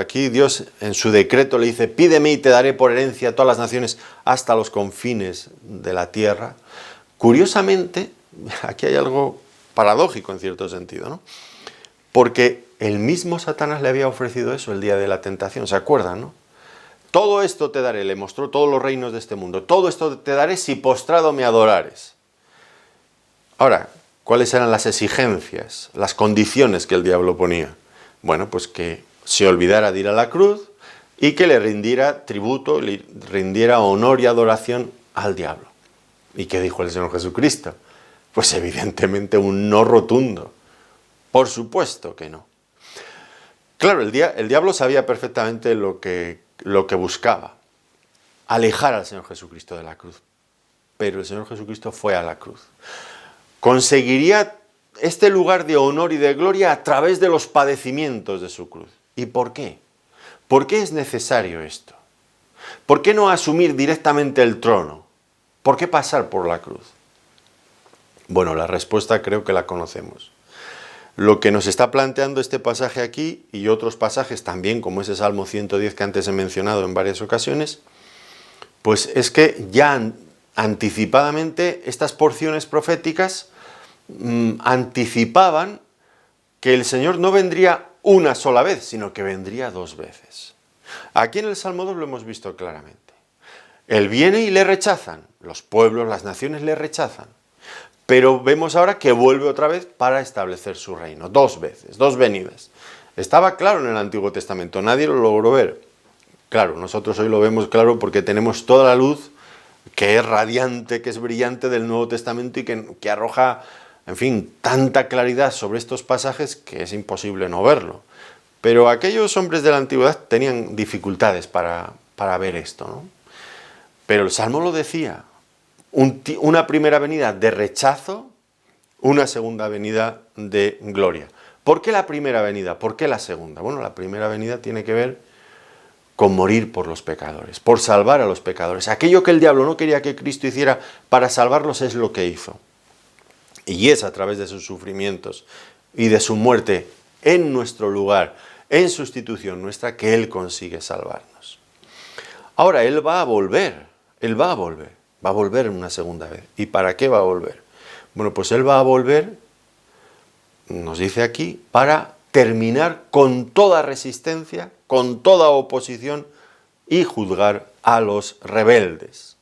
aquí Dios en su decreto le dice, pídeme y te daré por herencia a todas las naciones hasta los confines de la tierra, curiosamente, aquí hay algo paradójico en cierto sentido, ¿no? Porque el mismo Satanás le había ofrecido eso el día de la tentación, ¿se acuerdan, no? Todo esto te daré, le mostró todos los reinos de este mundo, todo esto te daré si postrado me adorares. Ahora, ¿cuáles eran las exigencias, las condiciones que el diablo ponía? Bueno, pues que se olvidara de ir a la cruz y que le rindiera tributo, le rindiera honor y adoración al diablo. ¿Y qué dijo el Señor Jesucristo? Pues evidentemente un no rotundo. Por supuesto que no. Claro, el diablo sabía perfectamente lo que buscaba, alejar al Señor Jesucristo de la cruz. Pero el Señor Jesucristo fue a la cruz. Conseguiría este lugar de honor y de gloria a través de los padecimientos de su cruz. ¿Y por qué? ¿Por qué es necesario esto? ¿Por qué no asumir directamente el trono? ¿Por qué pasar por la cruz? Bueno, la respuesta creo que la conocemos. Lo que nos está planteando este pasaje aquí y otros pasajes también, como ese Salmo 110 que antes he mencionado en varias ocasiones, pues es que ya anticipadamente estas porciones proféticas anticipaban que el Señor no vendría una sola vez, sino que vendría dos veces. Aquí en el Salmo 2 lo hemos visto claramente. Él viene y le rechazan, los pueblos, las naciones le rechazan. Pero vemos ahora que vuelve otra vez para establecer su reino. Dos veces, dos venidas. Estaba claro en el Antiguo Testamento, nadie lo logró ver. Claro, nosotros hoy lo vemos claro porque tenemos toda la luz que es radiante, que es brillante del Nuevo Testamento y que arroja, en fin, tanta claridad sobre estos pasajes que es imposible no verlo. Pero aquellos hombres de la antigüedad tenían dificultades para ver esto, ¿no? Pero el Salmo lo decía. Una primera venida de rechazo, una segunda venida de gloria. ¿Por qué la primera venida? ¿Por qué la segunda? Bueno, la primera venida tiene que ver con morir por los pecadores, por salvar a los pecadores. Aquello que el diablo no quería que Cristo hiciera para salvarlos es lo que hizo. Y es a través de sus sufrimientos y de su muerte en nuestro lugar, en sustitución nuestra, que Él consigue salvarnos. Ahora, Él va a volver, va a volver una segunda vez. ¿Y para qué va a volver? Bueno, pues Él va a volver, nos dice aquí, para terminar con toda resistencia, con toda oposición y juzgar a los rebeldes.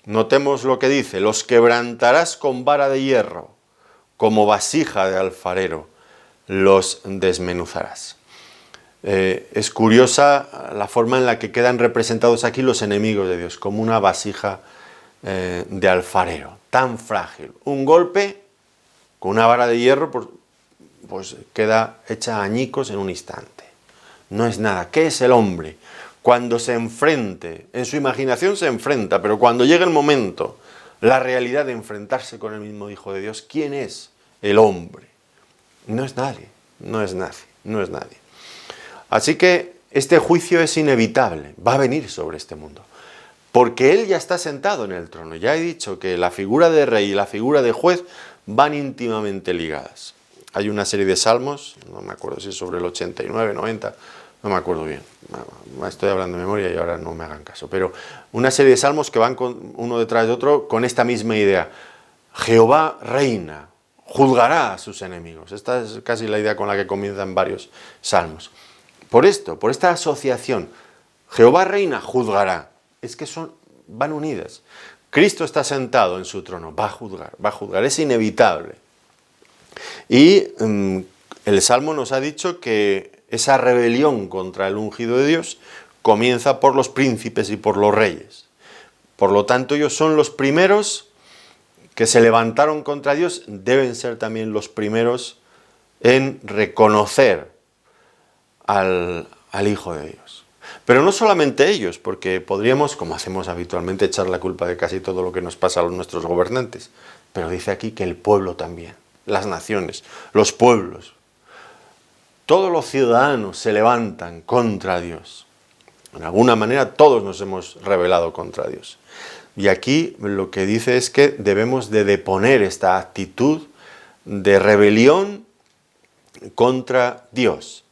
Notemos lo que dice, los quebrantarás con vara de hierro, como vasija de alfarero, los desmenuzarás. Es curiosa la forma en la que quedan representados aquí los enemigos de Dios, como una vasija de alfarero, tan frágil. Un golpe con una vara de hierro pues queda hecha añicos en un instante. no es nada. ¿Qué es el hombre? Cuando se enfrente, en su imaginación se enfrenta, pero cuando llega el momento, la realidad de enfrentarse con el mismo Hijo de Dios, ¿quién es el hombre? No es nadie, no es nadie, no es nadie. Así que este juicio es inevitable, va a venir sobre este mundo. Porque Él ya está sentado en el trono. Ya he dicho que la figura de rey y la figura de juez van íntimamente ligadas. Hay una serie de salmos, no me acuerdo si es sobre el 89, 90, no me acuerdo bien. Estoy hablando de memoria y ahora no me hagan caso. Pero una serie de salmos que van uno detrás de otro con esta misma idea. Jehová reina, juzgará a sus enemigos. Esta es casi la idea con la que comienzan varios salmos. Por esto, por esta asociación, Jehová reina, juzgará. Es que van unidas. Cristo está sentado en su trono, va a juzgar, es inevitable. Y el Salmo nos ha dicho que esa rebelión contra el ungido de Dios comienza por los príncipes y por los reyes. Por lo tanto, ellos son los primeros que se levantaron contra Dios, deben ser también los primeros en reconocer al Hijo de Dios. Pero no solamente ellos, porque podríamos, como hacemos habitualmente, echar la culpa de casi todo lo que nos pasa a nuestros gobernantes. Pero dice aquí que el pueblo también, las naciones, los pueblos, todos los ciudadanos se levantan contra Dios. De alguna manera todos nos hemos rebelado contra Dios. Y aquí lo que dice es que debemos de deponer esta actitud de rebelión contra Dios.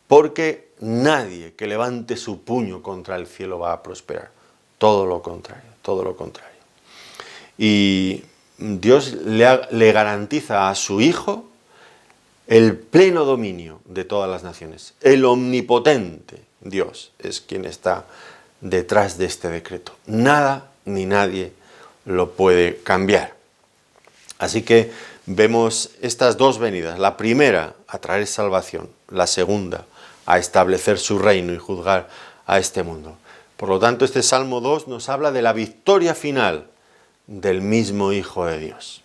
Porque nadie que levante su puño contra el cielo va a prosperar. Todo lo contrario, todo lo contrario. Y Dios le garantiza a su Hijo el pleno dominio de todas las naciones. El omnipotente Dios es quien está detrás de este decreto. Nada ni nadie lo puede cambiar. Así que vemos estas dos venidas. La primera, a traer salvación. La segunda, a establecer su reino y juzgar a este mundo. Por lo tanto, este Salmo 2 nos habla de la victoria final del mismo Hijo de Dios.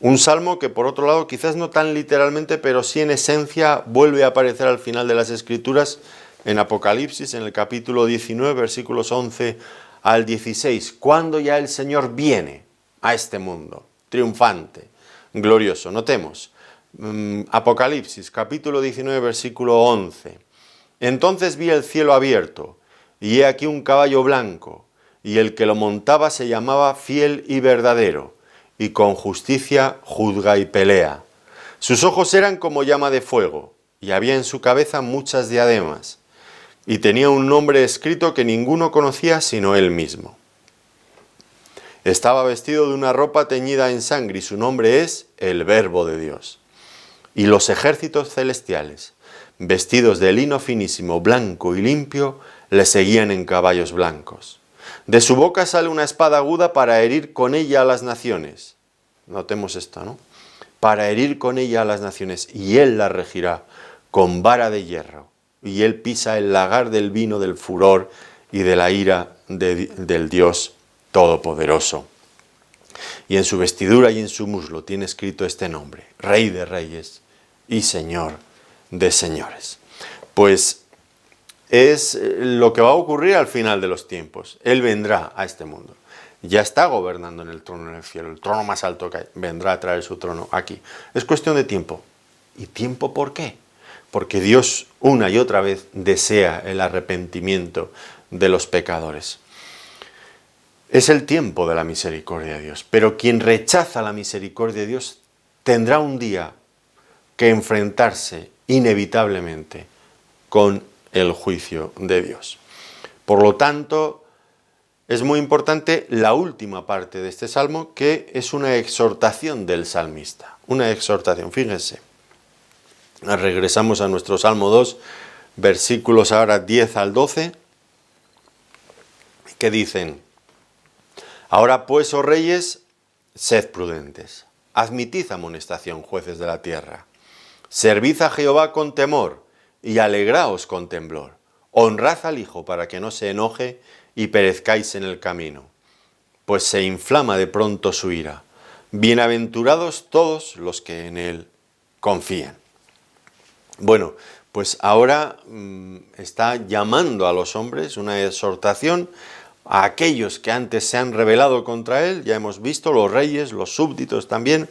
Un salmo que, por otro lado, quizás no tan literalmente, pero sí en esencia, vuelve a aparecer al final de las Escrituras en Apocalipsis, en el capítulo 19, versículos 11 al 16, cuando ya el Señor viene a este mundo, triunfante, glorioso. Notemos, Apocalipsis, capítulo 19, versículo 11. Entonces vi el cielo abierto, y he aquí un caballo blanco, y el que lo montaba se llamaba Fiel y Verdadero, y con justicia juzga y pelea. Sus ojos eran como llama de fuego, y había en su cabeza muchas diademas, y tenía un nombre escrito que ninguno conocía sino él mismo. Estaba vestido de una ropa teñida en sangre, y su nombre es el Verbo de Dios. Y los ejércitos celestiales, vestidos de lino finísimo, blanco y limpio, le seguían en caballos blancos. De su boca sale una espada aguda para herir con ella a las naciones. Notemos esto, ¿no? Para herir con ella a las naciones, y él la regirá con vara de hierro, y él pisa el lagar del vino del furor y de la ira del Dios Todopoderoso. Y en su vestidura y en su muslo tiene escrito este nombre: Rey de Reyes y Señor de Señores. Pues es lo que va a ocurrir al final de los tiempos. Él vendrá a este mundo. Ya está gobernando en el trono en el cielo, el trono más alto que hay. Vendrá a traer su trono aquí. Es cuestión de tiempo. ¿Y tiempo por qué? Porque Dios una y otra vez desea el arrepentimiento de los pecadores. Es el tiempo de la misericordia de Dios, pero quien rechaza la misericordia de Dios tendrá un día que enfrentarse inevitablemente con el juicio de Dios. Por lo tanto, es muy importante la última parte de este salmo, que es una exhortación del salmista. Una exhortación, fíjense. Regresamos a nuestro Salmo 2, versículos ahora 10 al 12, que dicen: Ahora pues, oh reyes, sed prudentes, admitid amonestación, jueces de la tierra. Servid a Jehová con temor, y alegraos con temblor. Honrad al Hijo para que no se enoje y perezcáis en el camino, pues se inflama de pronto su ira. Bienaventurados todos los que en él confían. Bueno, pues ahora está llamando a los hombres, una exhortación a aquellos que antes se han rebelado contra él, ya hemos visto, los reyes, los súbditos también,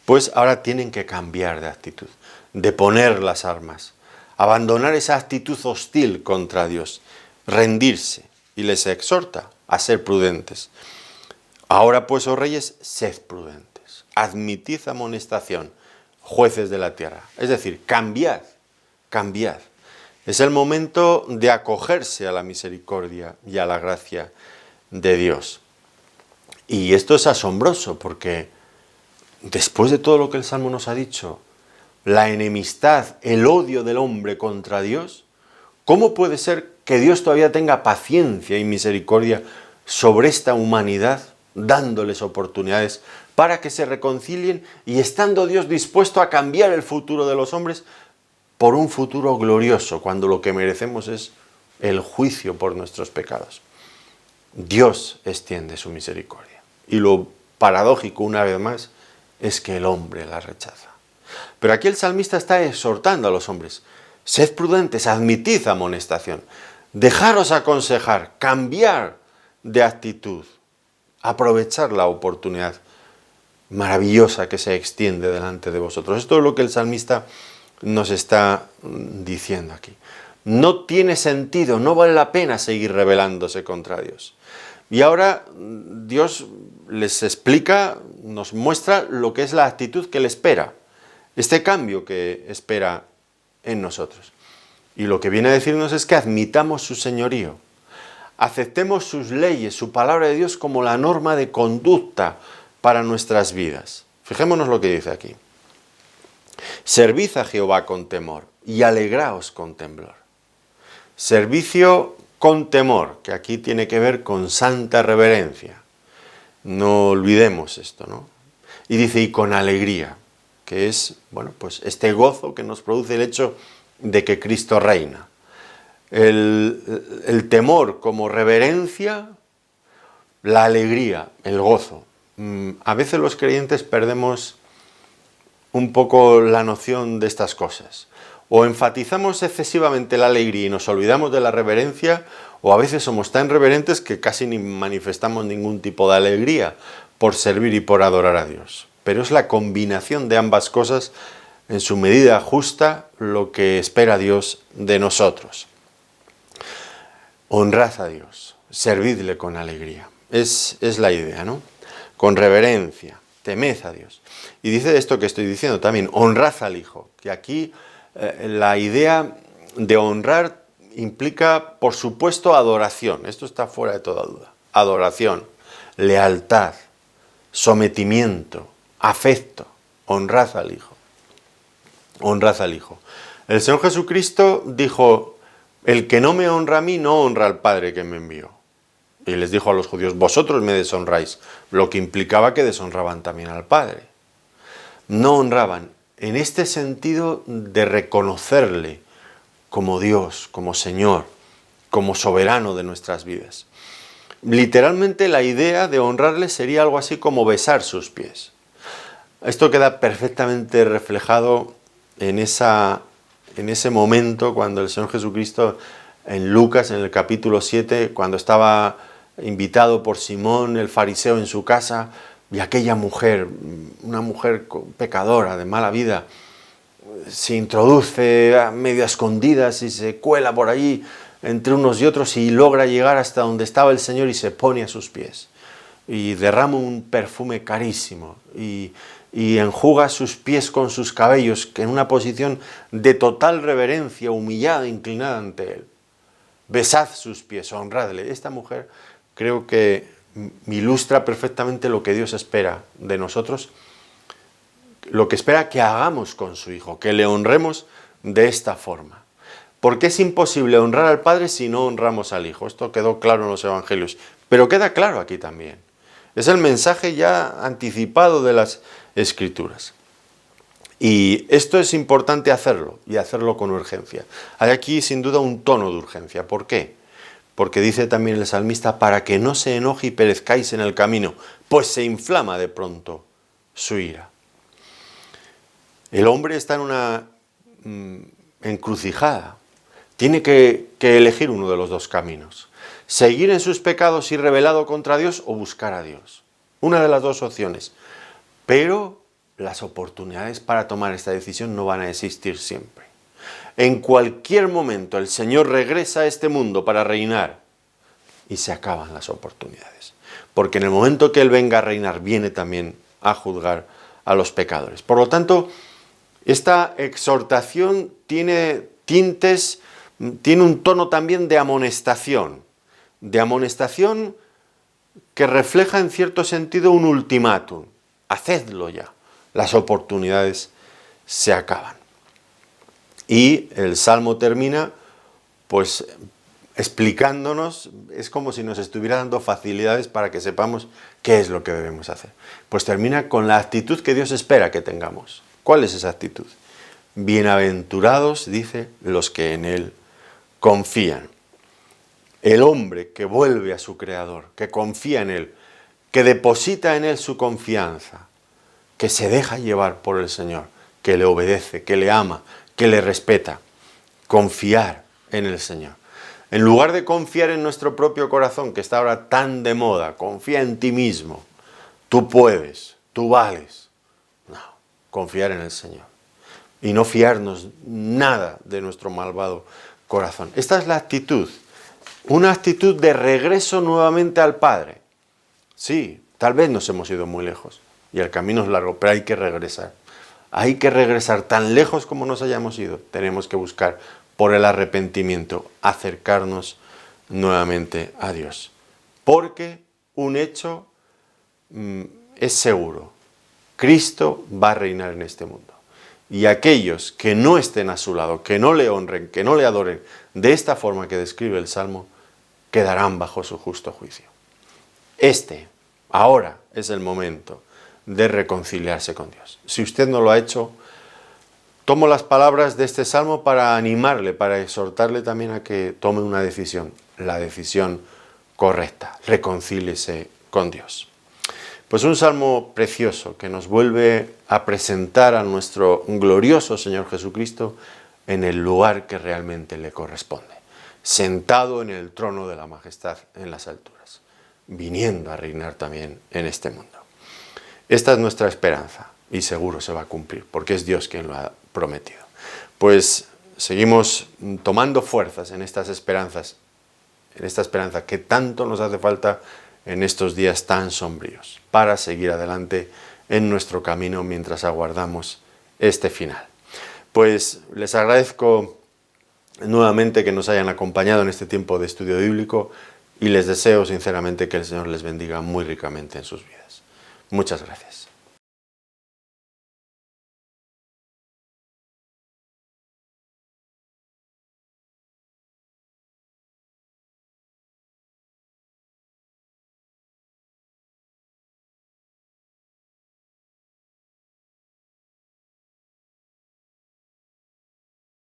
pues ahora tienen que cambiar de actitud, de poner las armas, abandonar esa actitud hostil contra Dios, rendirse, y les exhorta a ser prudentes. Ahora pues, oh reyes, sed prudentes, admitid amonestación, jueces de la tierra. Es decir, cambiad. Es el momento de acogerse a la misericordia y a la gracia de Dios. Y esto es asombroso porque después de todo lo que el Salmo nos ha dicho, la enemistad, el odio del hombre contra Dios, ¿cómo puede ser que Dios todavía tenga paciencia y misericordia sobre esta humanidad, dándoles oportunidades para que se reconcilien y estando Dios dispuesto a cambiar el futuro de los hombres por un futuro glorioso, cuando lo que merecemos es el juicio por nuestros pecados? Dios extiende su misericordia. Y lo paradójico, una vez más, es que el hombre la rechaza. Pero aquí el salmista está exhortando a los hombres: sed prudentes, admitid amonestación, dejaros aconsejar, cambiar de actitud, aprovechar la oportunidad maravillosa que se extiende delante de vosotros. Esto es lo que el salmista nos está diciendo aquí. No tiene sentido, no vale la pena seguir rebelándose contra Dios. Y ahora Dios les explica, nos muestra lo que es la actitud que le espera, este cambio que espera en nosotros. Y lo que viene a decirnos es que admitamos su señorío, aceptemos sus leyes, su palabra de Dios como la norma de conducta para nuestras vidas. Fijémonos lo que dice aquí. Servid a Jehová con temor y alegraos con temblor. Servicio con temor, que aquí tiene que ver con santa reverencia. No olvidemos esto, ¿no? Y dice, y con alegría, que es, bueno, pues este gozo que nos produce el hecho de que Cristo reina. El temor como reverencia, la alegría, el gozo. A veces los creyentes perdemos un poco la noción de estas cosas. O enfatizamos excesivamente la alegría y nos olvidamos de la reverencia, o a veces somos tan reverentes que casi ni manifestamos ningún tipo de alegría por servir y por adorar a Dios. Pero es la combinación de ambas cosas, en su medida justa, lo que espera Dios de nosotros. Honrad a Dios, servidle con alegría. Es la idea, ¿no? Con reverencia, temed a Dios. Y dice esto que estoy diciendo también, honrad al Hijo, que aquí la idea de honrar implica, por supuesto, adoración. Esto está fuera de toda duda. Adoración, lealtad, sometimiento, afecto. Honrad al Hijo. Honrad al Hijo. El Señor Jesucristo dijo, el que no me honra a mí, no honra al Padre que me envió. Y les dijo a los judíos, vosotros me deshonráis, lo que implicaba que deshonraban también al Padre. No honraban en este sentido de reconocerle como Dios, como Señor, como soberano de nuestras vidas. Literalmente la idea de honrarle sería algo así como besar sus pies. Esto queda perfectamente reflejado en ese momento cuando el Señor Jesucristo, en Lucas, en el capítulo 7, cuando estaba invitado por Simón, el fariseo, en su casa, y aquella mujer, una mujer pecadora, de mala vida, se introduce a medio a escondidas y se cuela por allí entre unos y otros y logra llegar hasta donde estaba el Señor y se pone a sus pies. Y derrama un perfume carísimo y enjuga sus pies con sus cabellos, que en una posición de total reverencia, humillada, inclinada ante Él. Besad sus pies, honradle. Esta mujer creo que ilustra perfectamente lo que Dios espera de nosotros, lo que espera que hagamos con su Hijo, que le honremos de esta forma. Porque es imposible honrar al Padre si no honramos al Hijo. Esto quedó claro en los Evangelios, pero queda claro aquí también. Es el mensaje ya anticipado de las Escrituras. Y esto es importante hacerlo, y hacerlo con urgencia. Hay aquí sin duda un tono de urgencia. ¿Por qué? Porque dice también el salmista, para que no se enoje y perezcáis en el camino, pues se inflama de pronto su ira. El hombre está en encrucijada. Tiene que elegir uno de los dos caminos. Seguir en sus pecados y rebelado contra Dios o buscar a Dios. Una de las dos opciones. Pero las oportunidades para tomar esta decisión no van a existir siempre. En cualquier momento el Señor regresa a este mundo para reinar y se acaban las oportunidades. Porque en el momento que Él venga a reinar, viene también a juzgar a los pecadores. Por lo tanto, esta exhortación tiene tintes, tiene un tono también de amonestación que refleja en cierto sentido un ultimátum. Hacedlo ya, las oportunidades se acaban. Y el Salmo termina pues explicándonos, es como si nos estuviera dando facilidades para que sepamos qué es lo que debemos hacer. Pues termina con la actitud que Dios espera que tengamos. ¿Cuál es esa actitud? Bienaventurados, dice, los que en Él confían. El hombre que vuelve a su Creador, que confía en Él, que deposita en Él su confianza, que se deja llevar por el Señor, que le obedece, que le ama, que le respeta. Confiar en el Señor. En lugar de confiar en nuestro propio corazón, que está ahora tan de moda, confía en ti mismo. Tú puedes, tú vales. No, confiar en el Señor. Y no fiarnos nada de nuestro malvado corazón. Esta es la actitud. Una actitud de regreso nuevamente al Padre. Sí, tal vez nos hemos ido muy lejos y el camino es largo, pero hay que regresar. Hay que regresar tan lejos como nos hayamos ido. Tenemos que buscar por el arrepentimiento, acercarnos nuevamente a Dios. Porque un hecho es seguro. Cristo va a reinar en este mundo. Y aquellos que no estén a su lado, que no le honren, que no le adoren de esta forma que describe el Salmo, quedarán bajo su justo juicio. Ahora es el momento de reconciliarse con Dios. Si usted no lo ha hecho, tomo las palabras de este Salmo para animarle, para exhortarle también a que tome una decisión, la decisión correcta, reconcíliese con Dios. Pues un Salmo precioso que nos vuelve a presentar a nuestro glorioso Señor Jesucristo en el lugar que realmente le corresponde, sentado en el trono de la majestad en las alturas, viniendo a reinar también en este mundo. Esta es nuestra esperanza y seguro se va a cumplir, porque es Dios quien lo ha prometido. Pues seguimos tomando fuerzas en estas esperanzas, en esta esperanza que tanto nos hace falta en estos días tan sombríos, para seguir adelante en nuestro camino mientras aguardamos este final. Pues les agradezco nuevamente que nos hayan acompañado en este tiempo de estudio bíblico y les deseo sinceramente que el Señor les bendiga muy ricamente en sus vidas. Muchas gracias.